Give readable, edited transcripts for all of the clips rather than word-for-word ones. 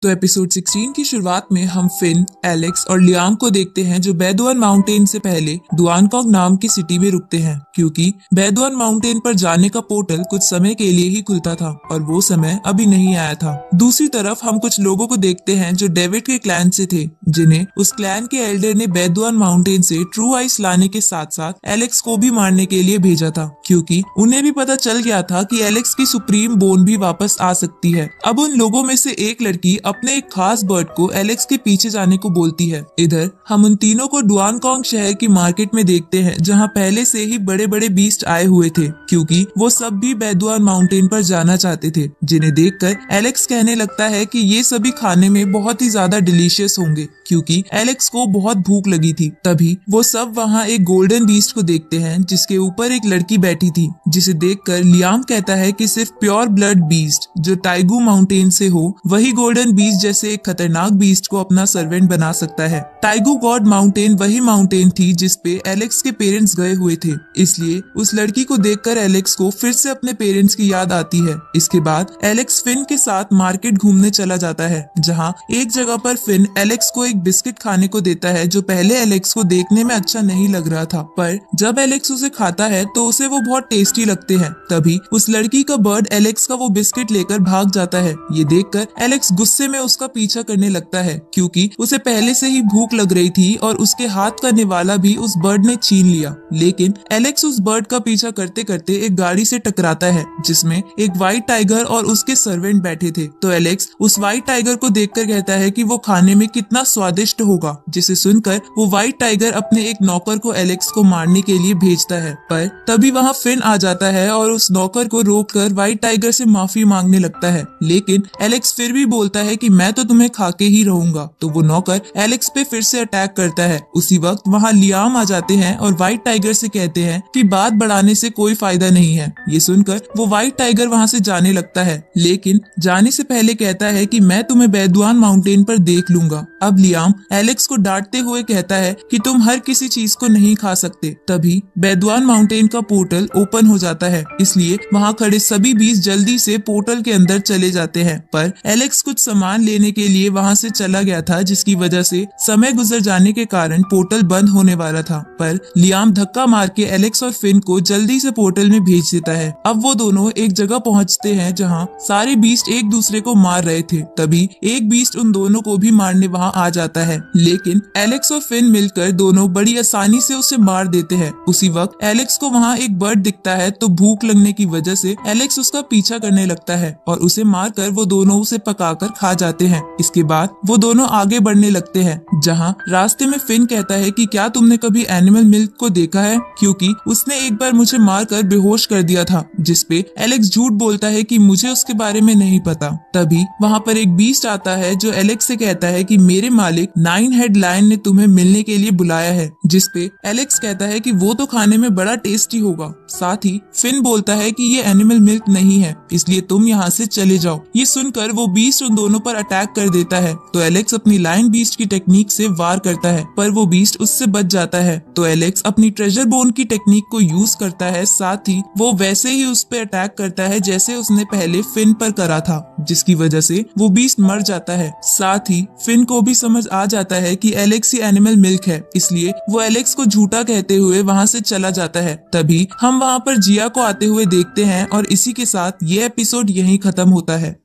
तो एपिसोड 16 की शुरुआत में हम फिन, एलेक्स और लियाम को देखते हैं जो बेदुआन माउंटेन से पहले दुआनकॉग नाम की सिटी में रुकते हैं, क्योंकि बेदुआन माउंटेन पर जाने का पोर्टल कुछ समय के लिए ही खुलता था और वो समय अभी नहीं आया था। दूसरी तरफ हम कुछ लोगों को देखते हैं जो डेविड के क्लैन से थे, जिन्हें उस क्लैन के एल्डर ने बेदुआन माउंटेन से ट्रू आइस लाने के साथ साथ एलेक्स को भी मारने के लिए भेजा था, क्योंकि उन्हें भी पता चल गया था कि एलेक्स की सुप्रीम बोन भी वापस आ सकती है। अब उन लोगों में से एक लड़की अपने एक खास बर्ड को एलेक्स के पीछे जाने को बोलती है। इधर हम उन तीनों को दुआनकॉग शहर की मार्केट में देखते हैं, जहां पहले से ही बड़े बड़े बीस्ट आए हुए थे, क्योंकि वो सब भी बेदुआन माउंटेन पर जाना चाहते थे, जिन्हें देखकर एलेक्स कहने लगता है कि ये सभी खाने में बहुत ही ज्यादा डिलीशियस होंगे, क्योंकि एलेक्स को बहुत भूख लगी थी। तभी वो सब वहाँ एक गोल्डन बीस्ट को देखते हैं जिसके ऊपर एक लड़की बैठी थी, जिसे देखकर लियाम कहता है कि सिर्फ प्योर ब्लड बीस्ट जो टाइगू माउंटेन से हो वही गोल्डन बीस्ट जैसे एक खतरनाक बीस्ट को अपना सर्वेंट बना सकता है। टाइगू गॉड माउंटेन वही माउंटेन थी जिसपे एलेक्स के पेरेंट्स गए हुए थे, इसलिए उस लड़की को देखकर एलेक्स को फिर से अपने पेरेंट्स की याद आती है। इसके बाद एलेक्स फिन के साथ मार्केट घूमने चला जाता है, जहाँ एक जगह पर फिन एलेक्स को एक बिस्किट खाने को देता है जो पहले एलेक्स को देखने में अच्छा नहीं लग रहा था, पर जब एलेक्स उसे खाता है तो उसे वो बहुत टेस्टी लगते हैं। तभी उस लड़की का बर्ड एलेक्स का वो बिस्किट लेकर भाग जाता है। ये देखकर एलेक्स गुस्से में उसका पीछा करने लगता है, क्योंकि उसे पहले से ही भूख लग रही थी और उसके हाथ का निवाला भी उस बर्ड ने छीन लिया। लेकिन एलेक्स उस बर्ड का पीछा करते करते एक गाड़ी से टकराता है जिसमें एक व्हाइट टाइगर और उसके सर्वेंट बैठे थे। तो एलेक्स उस व्हाइट टाइगर को देखकर कहता है कि वो खाने में कितना स्वादिष्ट होगा, जिसे सुनकर वो व्हाइट टाइगर अपने एक नौकर को एलेक्स को मारने के लिए भेजता है। पर तभी वहाँ फिन आ जाता है और उस नौकर को रोककर व्हाइट टाइगर से माफी मांगने लगता है, लेकिन एलेक्स फिर भी बोलता है कि मैं तो तुम्हें खा के ही रहूंगा। तो वो नौकर एलेक्स पे फिर से अटैक करता है। उसी वक्त वहाँ लियाम आ जाते हैं और व्हाइट टाइगर से कहते हैं कि बात बढ़ाने से कोई फायदा नहीं है। ये सुनकर वो व्हाइट टाइगर वहाँ से जाने लगता है, लेकिन जाने से पहले कहता है कि मैं तुम्हें बेदुआन माउंटेन पर देख लूंगा। अब लियाम एलेक्स को डांटते हुए कहता है कि तुम हर किसी चीज को नहीं खा सकते। तभी बेदुआन माउंटेन का पोर्टल ओपन हो जाता है, इसलिए वहाँ खड़े सभी बीस्ट जल्दी से पोर्टल के अंदर चले जाते हैं। पर एलेक्स कुछ सामान लेने के लिए वहाँ से चला गया था, जिसकी वजह से समय गुजर जाने के कारण पोर्टल बंद होने वाला था। पर लियाम धक्का मार के एलेक्स और फिन को जल्दी से पोर्टल में भेज देता है। अब वो दोनों एक जगह पहुँचते हैं जहाँ सारे बीस्ट एक दूसरे को मार रहे थे। तभी एक बीस्ट उन दोनों को भी मारने वहाँ आ जाता है, लेकिन एलेक्स और फिन मिलकर दोनों बड़ी आसानी से उसे मार देते हैं। उसी वक्त एलेक्स को वहाँ एक बर्ड दिखता है, तो भूख लगने की वजह से एलेक्स उसका पीछा करने लगता है और उसे मारकर वो दोनों उसे पकाकर खा जाते हैं। इसके बाद वो दोनों आगे बढ़ने लगते हैं, जहाँ रास्ते में फिन कहता है कि क्या तुमने कभी एनिमल मिल्क को देखा है, क्योंकि उसने एक बार मुझे मारकर बेहोश कर दिया था। जिसपे एलेक्स झूठ बोलता है कि मुझे उसके बारे में नहीं पता। तभी वहाँ पर एक बीस्ट आता है जो एलेक्स से कहता है कि मेरे मालिक 9 हेड लायन ने तुम्हें मिलने के लिए बुलाया है। जिसपे एलेक्स कहता है कि वो तो खाने में बड़ा टेस्टी होगा। साथ ही फिन बोलता है कि ये एनिमल मिल्क नहीं है, इसलिए तुम यहाँ से चले जाओ। ये सुनकर वो बीस्ट उन दोनों पर अटैक कर देता है, तो एलेक्स अपनी लायन बीस्ट की टेक्निक से वार करता है, पर वो बीस्ट उससे बच जाता है। तो एलेक्स अपनी ट्रेजर बोन की टेक्निक को यूज करता है, साथ ही वो वैसे ही उस पे अटैक करता है जैसे उसने पहले फिन पर करा था, जिसकी वजह से वो बीस्ट मर जाता है। साथ ही फिन को भी समझ आ जाता है कि एलेक्स ही एनिमल मिल्क है, इसलिए वो एलेक्स को झूठा कहते हुए वहाँ से चला जाता है। तभी हम वहाँ पर जिया को आते हुए देखते हैं और इसी के साथ ये एपिसोड यहीं खत्म होता है।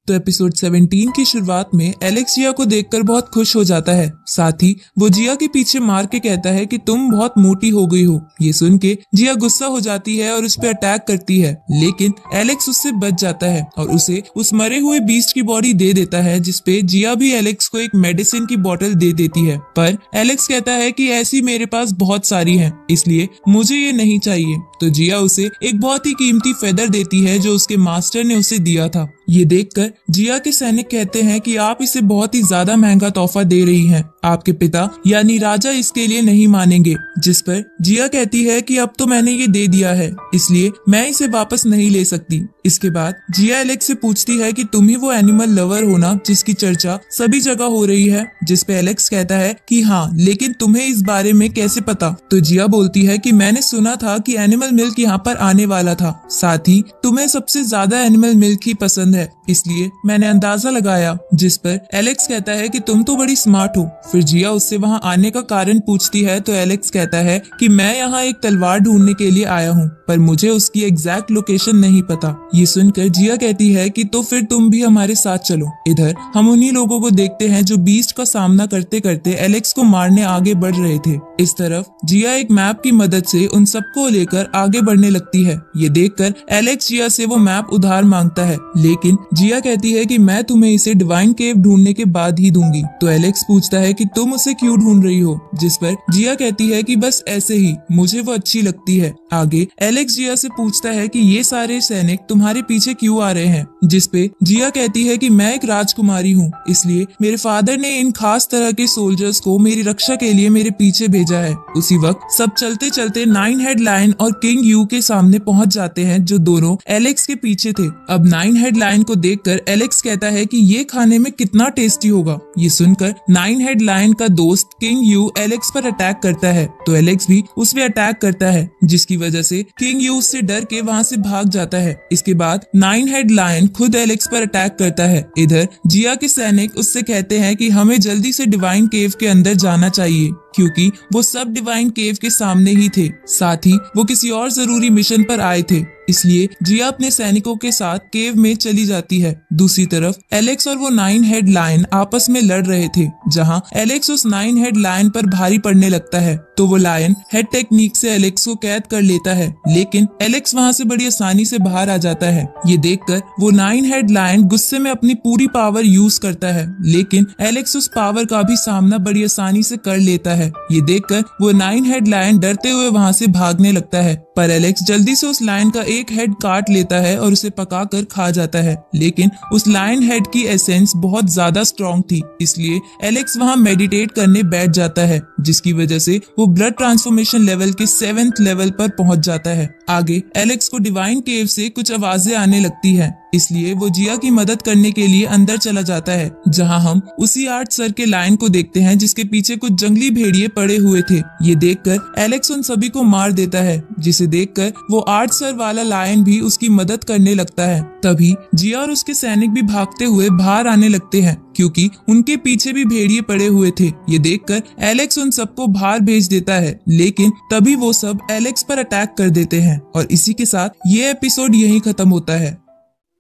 तो एपिसोड 17 की शुरुआत में एलेक्स जिया को देखकर बहुत खुश हो जाता है। साथ ही वो जिया के पीछे मार के कहता है कि तुम बहुत मोटी हो गई हो। ये सुन के जिया गुस्सा हो जाती है और उस पर अटैक करती है, लेकिन एलेक्स उससे बच जाता है और उसे उस मरे हुए बीस्ट की बॉडी दे देता है, जिसपे जिया भी एलेक्स को एक मेडिसिन की बोतल दे देती है। पर एलेक्स कहता है कि ऐसी मेरे पास बहुत सारी है, इसलिए मुझे ये नहीं चाहिए। तो जिया उसे एक बहुत ही कीमती फेदर देती है जो उसके मास्टर ने उसे दिया था। ये देखकर जिया के सैनिक कहते हैं कि आप इसे बहुत ही ज्यादा महंगा तोहफा दे रही हैं। आपके पिता यानी राजा इसके लिए नहीं मानेंगे। जिस पर जिया कहती है कि अब तो मैंने ये दे दिया है, इसलिए मैं इसे वापस नहीं ले सकती। इसके बाद जिया एलेक्स से पूछती है कि तुम ही वो एनिमल लवर हो ना जिसकी चर्चा सभी जगह हो रही है। जिस पे एलेक्स कहता है कि हाँ, लेकिन तुम्हें इस बारे में कैसे पता? तो जिया बोलती है कि मैंने सुना था कि एनिमल मिल्क यहाँ पर आने वाला था, साथ ही तुम्हें सबसे ज्यादा एनिमल मिल्क ही पसंद है, इसलिए मैंने अंदाजा लगाया। जिस पर एलेक्स कहता है कि तुम तो बड़ी स्मार्ट हो। फिर जिया उससे वहाँ आने का कारण पूछती है तो एलेक्स कहता है कि मैं यहाँ एक तलवार ढूंढने के लिए आया हूँ, पर मुझे उसकी एग्जैक्ट लोकेशन नहीं पता। ये सुनकर जिया कहती है कि तो फिर तुम भी हमारे साथ चलो। इधर हम उन्हीं लोगों को देखते हैं जो बीस्ट का सामना करते करते एलेक्स को मारने आगे बढ़ रहे थे। इस तरफ जिया एक मैप की मदद से उन सबको लेकर आगे बढ़ने लगती है। ये देखकर एलेक्स जिया से वो मैप उधार मांगता है, लेकिन जिया कहती है कि मैं तुम्हें इसे डिवाइन केव ढूंढने के बाद ही दूंगी। तो एलेक्स पूछता है कि तुम उसे क्यों ढूंढ रही हो, जिस पर जिया कहती है कि बस ऐसे ही, मुझे वो अच्छी लगती है। आगे एलेक्स जिया से पूछता है कि ये सारे सैनिक तुम्हारे पीछे क्यों आ रहे हैं, जिस पे जिया कहती है कि मैं एक राजकुमारी हूँ, इसलिए मेरे फादर ने इन खास तरह के सोल्जर्स को मेरी रक्षा के लिए मेरे पीछे भेजा है। उसी वक्त सब चलते चलते नाइन हेड लायन और किंग यू के सामने पहुंच जाते हैं, जो दोनों एलेक्स के पीछे थे। अब नाइन हेड लायन को देखकर एलेक्स कहता है कि ये खाने में कितना टेस्टी होगा। ये सुनकर नाइन हेड लायन का दोस्त किंग यू एलेक्स पर अटैक करता है, तो एलेक्स भी उस पे अटैक करता है, जिसकी वजह से किंग यू उससे डर के वहाँ से भाग जाता है। इसके बाद नाइन हेड लायन खुद एलेक्स पर अटैक करता है। इधर जिया के सैनिक उससे कहते हैं कि हमें जल्दी से डिवाइन केव के अंदर जाना चाहिए, क्योंकि वो सब डिवाइन केव के सामने ही थे। साथ ही वो किसी और जरूरी मिशन पर आए थे, इसलिए जिया अपने सैनिकों के साथ केव में चली जाती है। दूसरी तरफ एलेक्स और वो नाइन हेड लायन आपस में लड़ रहे थे, जहां एलेक्स उस नाइन हेड लायन पर भारी पड़ने लगता है, तो वो लायन हेड टेक्निक से एलेक्स को कैद कर लेता है, लेकिन एलेक्स वहां से बड़ी आसानी से बाहर आ जाता है। ये देखकर वो नाइन हेड लायन गुस्से में अपनी पूरी पावर यूज करता है, लेकिन एलेक्स उस पावर का भी सामना बड़ी आसानी से कर लेता है। ये देखकर वो नाइन हेड लायन डरते हुए वहां से भागने लगता है, पर एलेक्स जल्दी से उस लायन का एक हेड काट लेता है और उसे पकाकर खा जाता है। लेकिन उस लायन हेड की एसेंस बहुत ज्यादा स्ट्रॉन्ग थी, इसलिए एलेक्स वहां मेडिटेट करने बैठ जाता है, जिसकी वजह से वो ब्लड ट्रांसफॉर्मेशन लेवल के 7th लेवल पर पहुंच जाता है। आगे एलेक्स को डिवाइन केव से कुछ आवाजें आने लगती हैं, इसलिए वो जिया की मदद करने के लिए अंदर चला जाता है, जहां हम उसी 8 सर के लायन को देखते हैं, जिसके पीछे कुछ जंगली भेड़िए पड़े हुए थे। ये देखकर एलेक्स उन सभी को मार देता है, जिसे देखकर वो 8 सर वाला लायन भी उसकी मदद करने लगता है। तभी जिया और उसके सैनिक भी भागते हुए बाहर आने लगते हैं, क्योंकि उनके पीछे भी भेड़िए पड़े हुए थे। ये देखकर एलेक्स उन सबको बाहर भेज देता है, लेकिन तभी वो सब एलेक्स पर अटैक कर देते हैं और इसी के साथ ये एपिसोड यहीं खत्म होता है।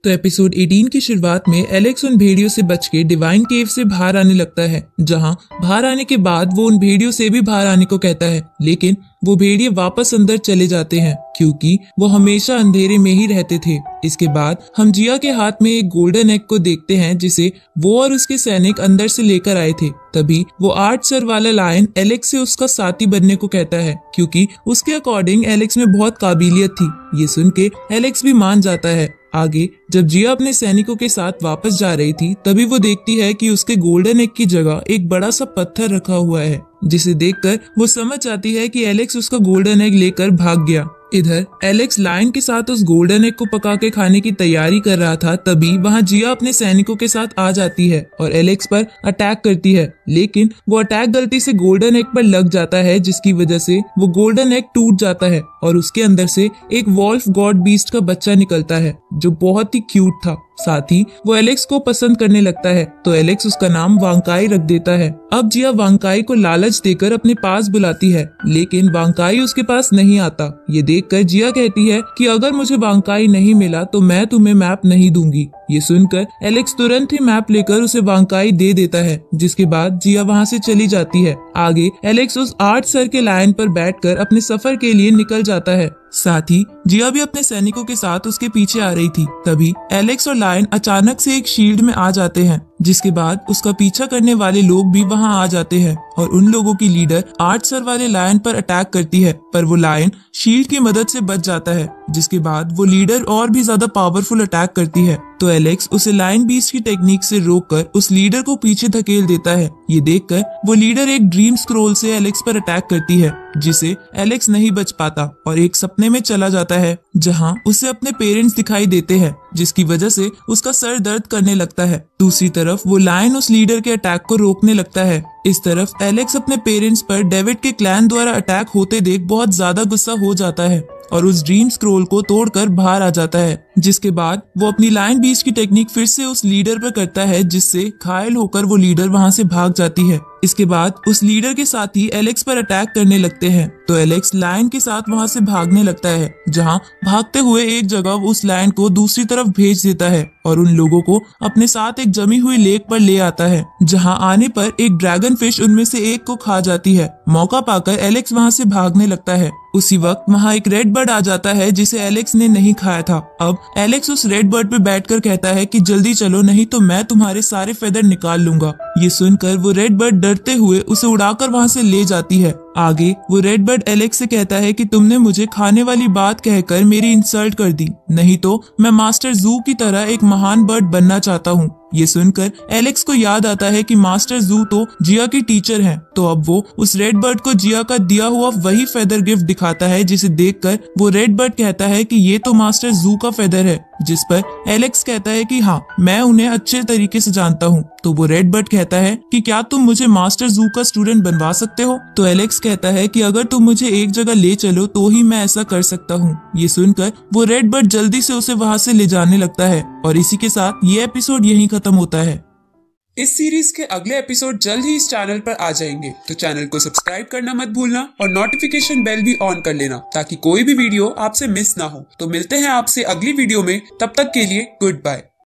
तो एपिसोड 18 की शुरुआत में एलेक्स उन भेड़ियों से बच के डिवाइन केव से बाहर आने लगता है, जहां बाहर आने के बाद वो उन भेड़ियों से भी बाहर आने को कहता है, लेकिन वो भेड़िए वापस अंदर चले जाते हैं, क्योंकि वो हमेशा अंधेरे में ही रहते थे। इसके बाद हम जिया के हाथ में एक गोल्डन एग को देखते हैं, जिसे वो और उसके सैनिक अंदर से लेकर आए थे। तभी वो 8 सर वाला लायन एलेक्स से उसका साथी बनने को कहता है, क्योंकि उसके अकॉर्डिंग एलेक्स में बहुत काबिलियत थी। ये सुन के एलेक्स भी मान जाता है। आगे जब जिया अपने सैनिकों के साथ वापस जा रही थी, तभी वो देखती है कि उसके गोल्डन एग की जगह एक बड़ा सा पत्थर रखा हुआ है, जिसे देखकर वो समझ जाती है कि एलेक्स उसका गोल्डन एग लेकर भाग गया। इधर एलेक्स लायन के साथ उस गोल्डन एग को पका के खाने की तैयारी कर रहा था, तभी वहां जिया अपने सैनिकों के साथ आ जाती है और एलेक्स पर अटैक करती है, लेकिन वो अटैक गलती से गोल्डन एग पर लग जाता है, जिसकी वजह से वो गोल्डन एग टूट जाता है और उसके अंदर से एक वॉल्फ गॉड बीस्ट का बच्चा निकलता है, जो बहुत ही क्यूट था। साथ ही वो एलेक्स को पसंद करने लगता है, तो एलेक्स उसका नाम वांकाई रख देता है। अब जिया वांकाई को लालच देकर अपने पास बुलाती है, लेकिन वांकाई उसके पास नहीं आता। ये देखकर जिया कहती है कि अगर मुझे वांकाई नहीं मिला तो मैं तुम्हें मैप नहीं दूंगी। ये सुनकर एलेक्स तुरंत ही मैप लेकर उसे वांकाई दे देता है, जिसके बाद जिया वहाँ से चली जाती है। आगे एलेक्स उस 8 सर के लायन पर बैठकर अपने सफर के लिए निकल जाता है। साथ ही जिया भी अपने सैनिकों के साथ उसके पीछे आ रही थी। तभी एलेक्स और लायन अचानक से एक शील्ड में आ जाते हैं, जिसके बाद उसका पीछा करने वाले लोग भी वहां आ जाते हैं और उन लोगों की लीडर 8 सर वाले लायन पर अटैक करती है, पर वो लायन शील्ड की मदद से बच जाता है, जिसके बाद वो लीडर और भी ज्यादा पावरफुल अटैक करती है। तो एलेक्स उसे लायन बीस्ट की टेक्निक से रोककर उस लीडर को पीछे धकेल देता है ये देखकर वो लीडर एक ड्रीम स्क्रोल से एलेक्स पर अटैक करती है, जिसे एलेक्स नहीं बच पाता और एक सपने में चला जाता है जहां उसे अपने पेरेंट्स दिखाई देते हैं, जिसकी वजह से उसका सर दर्द करने लगता है। दूसरी तरफ वो लायन उस लीडर के अटैक को रोकने लगता है। इस तरफ एलेक्स अपने पेरेंट्स पर डेविड के क्लैन द्वारा अटैक होते देख बहुत ज्यादा गुस्सा हो जाता है और उस ड्रीम स्क्रोल को तोड़कर बाहर आ जाता है, जिसके बाद वो अपनी लायन बीस्ट की टेक्निक फिर से उस लीडर पर करता है, जिससे घायल होकर वो लीडर वहां से भाग जाती है। इसके बाद उस लीडर के साथी एलेक्स पर अटैक करने लगते हैं, तो एलेक्स लायन के साथ वहां से भागने लगता है, जहां भागते हुए एक जगह उस लायन को दूसरी तरफ भेज देता है और उन लोगों को अपने साथ एक जमी हुई लेक पर ले आता है, जहां आने पर एक ड्रैगन फिश उनमें से एक को खा जाती है। मौका पाकर एलेक्स वहां से भागने लगता है। उसी वक्त वहां एक रेड बर्ड आ जाता है, जिसे एलेक्स ने नहीं खाया था। अब एलेक्स उस रेड बर्ड पे बैठकर कहता है कि जल्दी चलो, नहीं तो मैं तुम्हारे सारे फेदर निकाल लूंगा। ये सुनकर वो रेड बर्ड डरते हुए उसे उड़ाकर वहां से ले जाती है। आगे वो रेड बर्ड एलेक्स से कहता है कि तुमने मुझे खाने वाली बात कहकर मेरी इंसल्ट कर दी, नहीं तो मैं मास्टर जू की तरह एक महान बर्ड बनना चाहता हूँ। ये सुनकर एलेक्स को याद आता है कि मास्टर जू तो जिया की टीचर हैं, तो अब वो उस रेड बर्ड को जिया का दिया हुआ वही फेदर गिफ्ट दिखाता है, जिसे देखकर वो रेड बर्ड कहता है कि ये तो मास्टर जू का फेदर है, जिस पर एलेक्स कहता है कि हाँ, मैं उन्हें अच्छे तरीके से जानता हूँ। तो वो रेड बर्ड कहता है कि क्या तुम मुझे मास्टर जू का स्टूडेंट बनवा सकते हो? तो एलेक्स कहता है कि अगर तुम मुझे एक जगह ले चलो तो ही मैं ऐसा कर सकता हूँ। ये सुनकर वो रेड बर्ड जल्दी से उसे वहां से ले जाने लगता है और इसी के साथ ये एपिसोड यहीं खत्म होता है। इस सीरीज के अगले एपिसोड जल्द ही इस चैनल पर आ जाएंगे, तो चैनल को सब्सक्राइब करना मत भूलना और नोटिफिकेशन बेल भी ऑन कर लेना ताकि कोई भी वीडियो आपसे मिस ना हो। तो मिलते हैं आपसे अगली वीडियो में, तब तक के लिए गुड बाय।